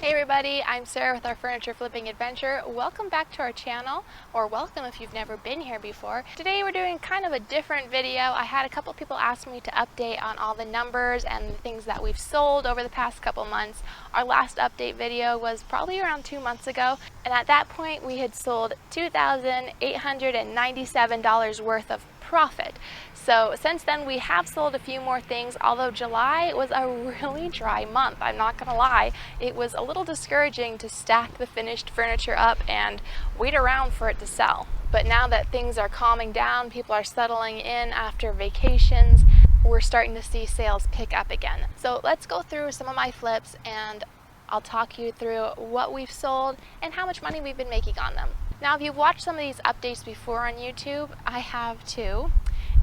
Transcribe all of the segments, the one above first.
Hey everybody, I'm Sarah with our Furniture Flipping Adventure. Welcome back to our channel, or welcome if you've never been here before. Today we're doing kind of a different video. I had a couple people ask me to update on all the numbers and the things that we've sold over the past couple months. Our last update video was probably around 2 months ago, and at that point we had sold $2,897 worth of profit. So since then we have sold a few more things, although July was a really dry month. I'm not gonna lie, it was a little discouraging to stack the finished furniture up and wait around for it to sell. But now that things are calming down, people are settling in after vacations, we're starting to see sales pick up again. So let's go through some of my flips and I'll talk you through what we've sold and how much money we've been making on them. Now, if you've watched some of these updates before on YouTube, I have too.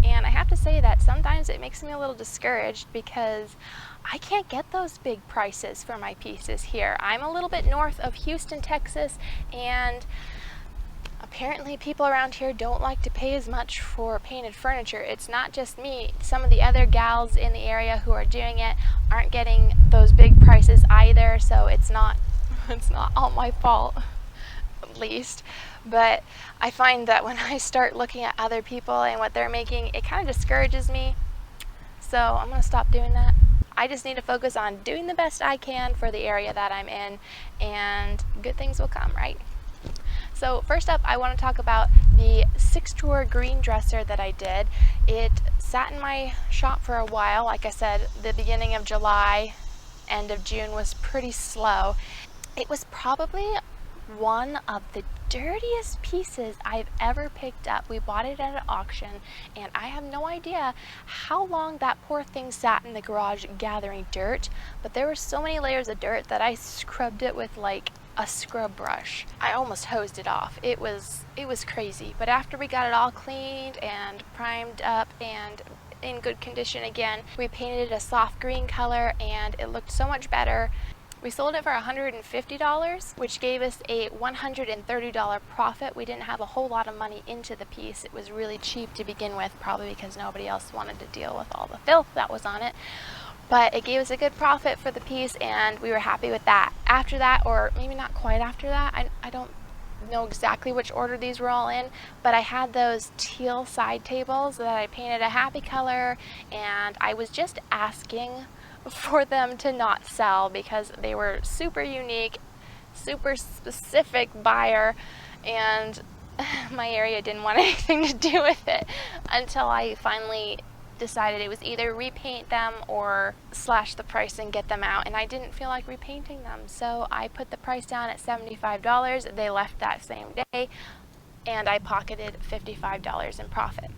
And I have to say that sometimes it makes me a little discouraged because I can't get those big prices for my pieces here. I'm a little bit north of Houston, Texas, and apparently people around here don't like to pay as much for painted furniture. It's not just me. Some of the other gals in the area who are doing it aren't getting those big prices either, so it's not all my fault, at least. But I find that when I start looking at other people and what they're making, it kind of discourages me. So I'm going to stop doing that. I just need to focus on doing the best I can for the area that I'm in, and good things will come, right? So first up, I want to talk about the 6-drawer green dresser that I did. It sat in my shop for a while. Like I said, the beginning of July, end of June was pretty slow. It was probably one of the dirtiest pieces I've ever picked up. We bought it at an auction, and I have no idea how long that poor thing sat in the garage gathering dirt, but there were so many layers of dirt that I scrubbed it with like a scrub brush. I almost hosed it off. It was crazy. But after we got it all cleaned and primed up and in good condition again, we painted it a soft green color and it looked so much better. We sold it for $150, which gave us a $130 profit. We didn't have a whole lot of money into the piece. It was really cheap to begin with, probably because nobody else wanted to deal with all the filth that was on it. But it gave us a good profit for the piece, and we were happy with that. After that, or maybe not quite after that, I don't know exactly which order these were all in, but I had those teal side tables that I painted a happy color, and I was just asking for them to not sell because they were super unique, super specific buyer, and my area didn't want anything to do with it until I finally decided it was either repaint them or slash the price and get them out, and I didn't feel like repainting them, so I put the price down at $75. They left that same day, and I pocketed $55 in profit.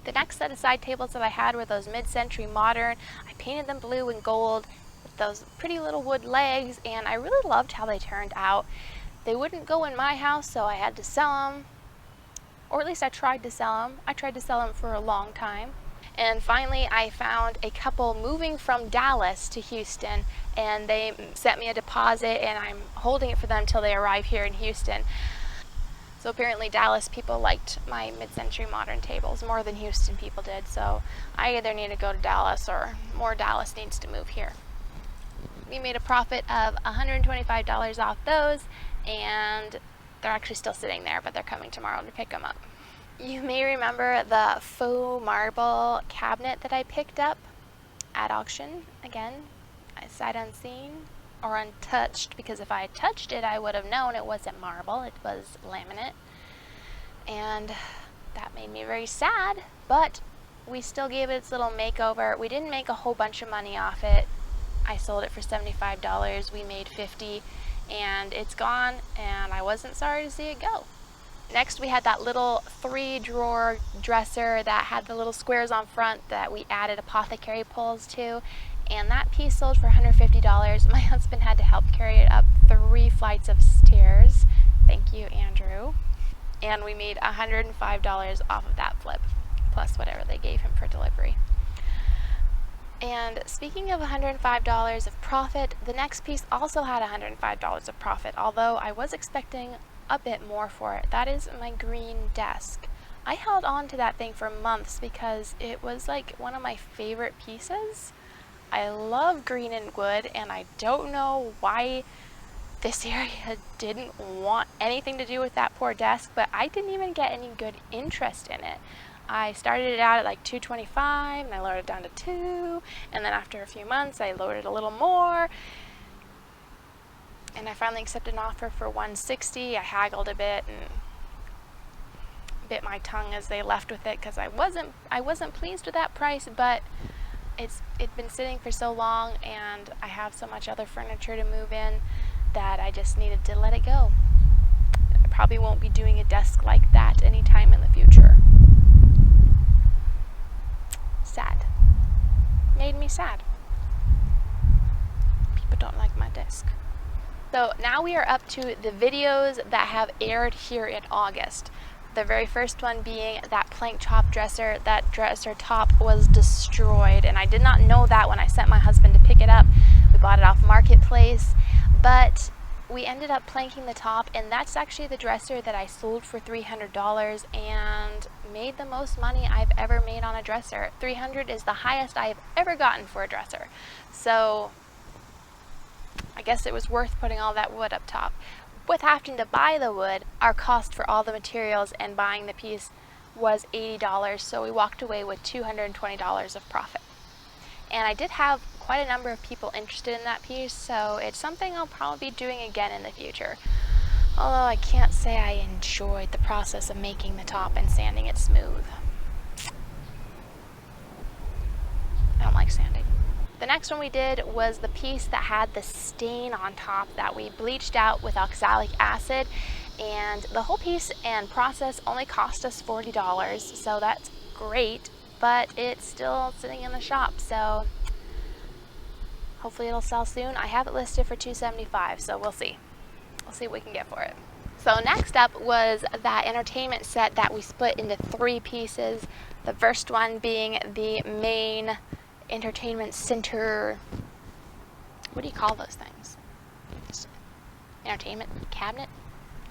The next set of side tables that I had were those mid-century modern. I painted them blue and gold with those pretty little wood legs, and I really loved how they turned out. They wouldn't go in my house, so I had to sell them, or at least I tried to sell them. I tried to sell them for a long time. And finally, I found a couple moving from Dallas to Houston, and they sent me a deposit, and I'm holding it for them until they arrive here in Houston. So apparently Dallas people liked my mid-century modern tables more than Houston people did, so I either need to go to Dallas or more Dallas needs to move here. We made a profit of $125 off those, and they're actually still sitting there, but they're coming tomorrow to pick them up. You may remember the faux marble cabinet that I picked up at auction. Again, sight unseen or untouched, because if I had touched it I would have known it wasn't marble, it was laminate, and that made me very sad, but we still gave it its little makeover. We didn't make a whole bunch of money off it. I sold it for $75, we made $50, and it's gone, and I wasn't sorry to see it go. Next, we had that little 3-drawer dresser that had the little squares on front that we added apothecary pulls to, and that piece sold for $150. My husband had to help carry it up 3 flights of stairs. Thank you, Andrew. And we made $105 off of that flip, plus whatever they gave him for delivery. And speaking of $105 of profit, the next piece also had $105 of profit, although I was expecting a bit more for it. That is my green desk. I held on to that thing for months because it was like one of my favorite pieces. I love green and wood, and I don't know why this area didn't want anything to do with that poor desk, but I didn't even get any good interest in it. I started it out at like $225 and I lowered it down to $2, and then after a few months I lowered it a little more, and I finally accepted an offer for $160. I haggled a bit and bit my tongue as they left with it because I wasn't pleased with that price, but it'd been sitting for so long and I have so much other furniture to move in that I just needed to let it go. I probably won't be doing a desk like that anytime in the future. Sad. Made me sad. People don't like my desk. So now we are up to the videos that have aired here in August. The very first one being that plank top dresser. That dresser top was destroyed, and I did not know that when I sent my husband to pick it up. We bought it off Marketplace, but we ended up planking the top, and that's actually the dresser that I sold for $300 and made the most money I've ever made on a dresser. $300 is the highest I've ever gotten for a dresser. So I guess it was worth putting all that wood up top. With having to buy the wood, our cost for all the materials and buying the piece was $80, so we walked away with $220 of profit. And I did have quite a number of people interested in that piece, so it's something I'll probably be doing again in the future. Although I can't say I enjoyed the process of making the top and sanding it smooth. I don't like sanding. The next one we did was the piece that had the stain on top that we bleached out with oxalic acid, and the whole piece and process only cost us $40, so that's great, but it's still sitting in the shop, so hopefully it'll sell soon. I have it listed for $275, so we'll see. We'll see what we can get for it. So next up was that entertainment set that we split into 3 pieces. The first one being the main entertainment center, what do you call those things? Entertainment cabinet?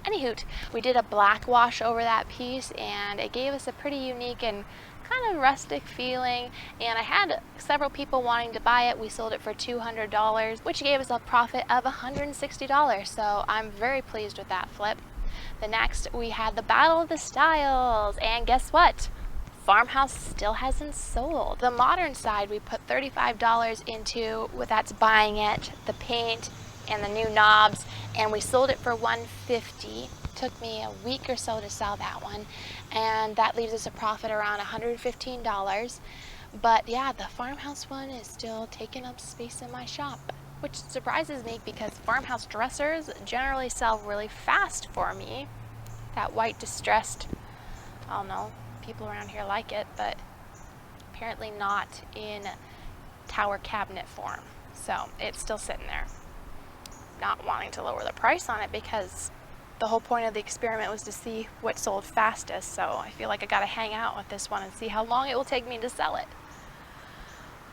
Any hoot. We did a black wash over that piece, and it gave us a pretty unique and kind of rustic feeling, and I had several people wanting to buy it. We sold it for $200, which gave us a profit of $160, so I'm very pleased with that flip. The next, we had the Battle of the Styles, and guess what? Farmhouse still hasn't sold. The modern side we put $35 into, that's buying it, the paint and the new knobs, and we sold it for $150. Took me a week or so to sell that one, and that leaves us a profit around $115. But yeah, the farmhouse one is still taking up space in my shop, which surprises me because farmhouse dressers generally sell really fast for me. That white distressed, I don't know, people around here like it, but apparently not in tower cabinet form. So it's still sitting there. Not wanting to lower the price on it because the whole point of the experiment was to see what sold fastest, so I feel like I gotta hang out with this one and see how long it will take me to sell it.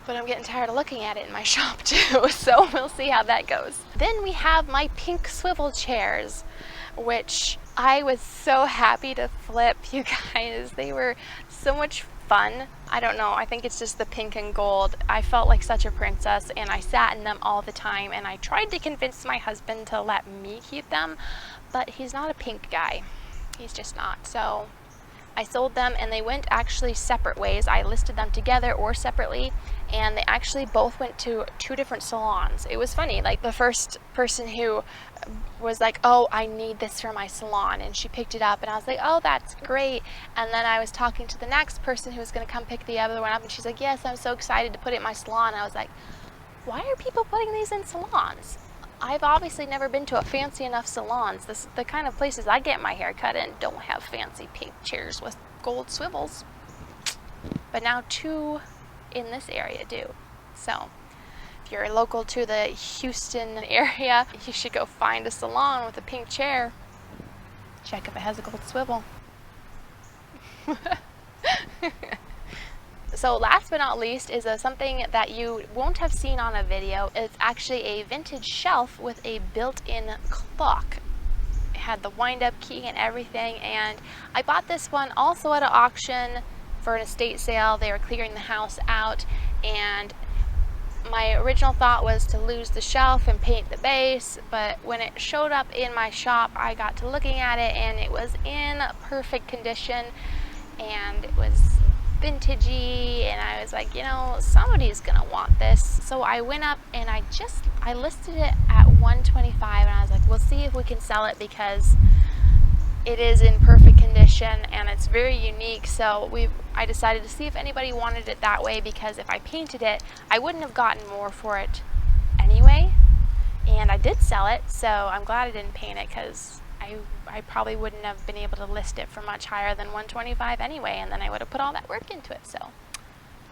But I'm getting tired of looking at it in my shop too, so we'll see how that goes. Then we have my pink swivel chairs, which I was so happy to flip, you guys. They were so much fun. I don't know, I think it's just the pink and gold. I felt like such a princess, and I sat in them all the time, and I tried to convince my husband to let me keep them, but he's not a pink guy. He's just not. So I sold them, and they went actually separate ways. I listed them together or separately, and they actually both went to 2 different salons. It was funny, like the first person who was like, oh, I need this for my salon, and she picked it up, and I was like, oh, that's great. And then I was talking to the next person who was going to come pick the other one up, and she's like, yes, I'm so excited to put it in my salon. And I was like, why are people putting these in salons? I've obviously never been to a fancy enough salons. The kind of places I get my hair cut in don't have fancy pink chairs with gold swivels. But now 2 in this area do. So if you're local to the Houston area, you should go find a salon with a pink chair. Check if it has a gold swivel. So last but not least is something that you won't have seen on a video. It's actually a vintage shelf with a built-in clock. It had the wind-up key and everything, and I bought this one also at an auction for an estate sale. They were clearing the house out, and My original thought was to lose the shelf and paint the base, but when it showed up in my shop, I got to looking at it and it was in perfect condition and it was vintagey, and I was like, you know, somebody's gonna want this. So I went up and I listed it at $125, and I was like, we'll see if we can sell it because it is in perfect condition and it's very unique. So I decided to see if anybody wanted it that way, because if I painted it, I wouldn't have gotten more for it anyway. And I did sell it, so I'm glad I didn't paint it, because I probably wouldn't have been able to list it for much higher than $125 anyway, and then I would have put all that work into it. So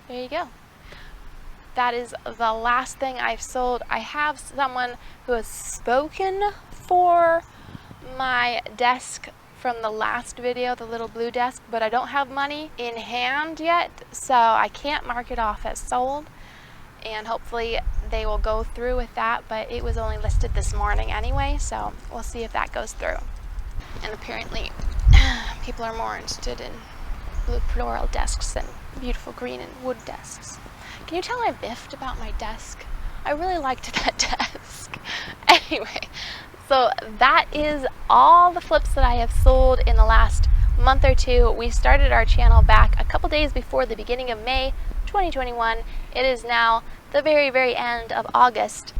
there you go. That is the last thing I've sold. I have someone who has spoken for my desk from the last video, the little blue desk, but I don't have money in hand yet, so I can't mark it off as sold, and hopefully they will go through with that, but it was only listed this morning anyway, so we'll see if that goes through. And apparently people are more interested in blue floral desks than beautiful green and wood desks. Can you tell I biffed about my desk? I really liked that desk. Anyway, so that is all the flips that I have sold in the last month or two. We started our channel back a couple days before the beginning of May 2021. It is now the very end of August,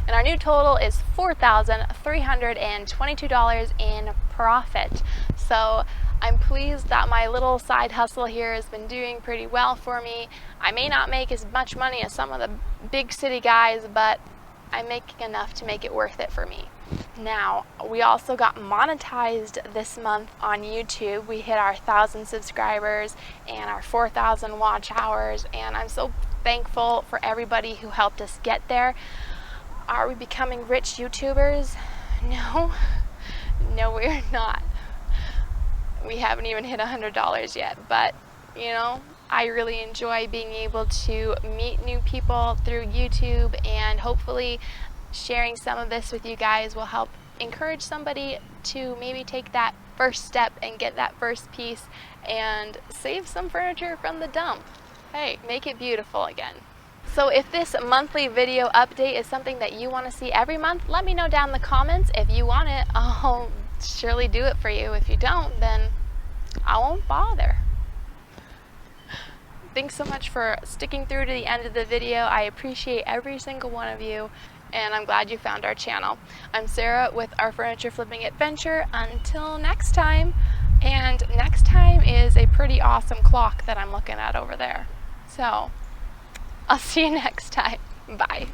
and our new total is $4,322 in profit. So I'm pleased that my little side hustle here has been doing pretty well for me. I may not make as much money as some of the big city guys, but I'm making enough to make it worth it for me. Now, we also got monetized this month on YouTube. We hit our 1,000 subscribers and our 4,000 watch hours, and I'm so thankful for everybody who helped us get there. Are we becoming rich YouTubers? No, we're not. We haven't even hit $100 yet, but you know, I really enjoy being able to meet new people through YouTube, and hopefully sharing some of this with you guys will help encourage somebody to maybe take that first step and get that first piece and save some furniture from the dump. Hey, make it beautiful again. So if this monthly video update is something that you want to see every month, let me know down in the comments. If you want it, I'll surely do it for you. If you don't, then I won't bother. Thanks so much for sticking through to the end of the video. I appreciate every single one of you, and I'm glad you found our channel. I'm Sarah with Our Furniture Flipping Adventure. Until next time, and next time is a pretty awesome clock that I'm looking at over there. So I'll see you next time. Bye.